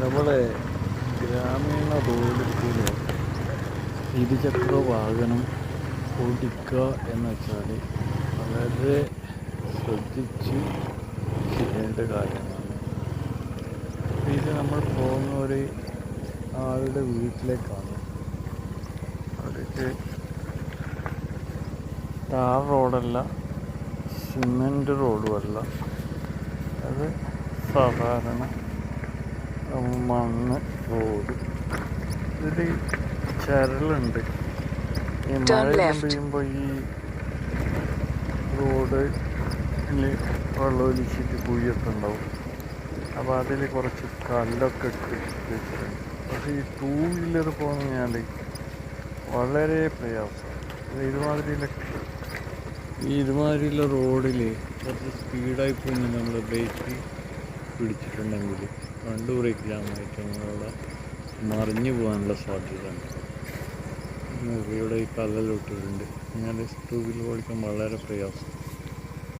നമ്മളെ ഗ്രാമീണ റോഡിൽ ഇരുചക്ര വാഹനം ഓടിക്കുക എന്ന് വെച്ചാൽ വളരെ ശ്രദ്ധിച്ച് ചെയ്യേണ്ട കാര്യമാണ്. ഇത് നമ്മൾ പോകുന്ന ഒരു ആളുടെ വീട്ടിലേക്കാണ്. അവർക്ക് ടാർ റോഡല്ല, സിമെൻറ്റ് റോഡുമല്ല, അത് സാധാരണ മണ്ണ് റോഡ്. ഇതിൽ ചരലുണ്ട്. ഈ മഴയെല്ലാം പെയ്യുമ്പോൾ ഈ റോഡിൽ വെള്ളമൊലിച്ചിട്ട് കുഴിയൊക്കെ ഉണ്ടാവും. അപ്പോൾ അതിൽ കുറച്ച് കല്ലൊക്കെ ഇട്ട് വെച്ചിട്ടുണ്ട്. പക്ഷേ ഈ ടൂ വീലർ പോകുന്നതിനാൽ വളരെ പ്രയാസം. ഇതുമാതിരിയുള്ള റോഡിൽ കുറച്ച് സ്പീഡായി പോകുന്ന നമ്മൾ ബ്രേക്ക് പിടിച്ചിട്ടുണ്ടെങ്കിൽ വണ്ടി ബ്രേക്കിലാമായിട്ട് നമ്മളവിടെ മറിഞ്ഞു പോകാനുള്ള സാധ്യത ഉണ്ട്. ഇവിടെ ഈ കല്ലെല്ലാം ഇട്ടിട്ടുണ്ട്. അങ്ങനെ ടൂ വീലർ ഓടിക്കാൻ വളരെ പ്രയാസം.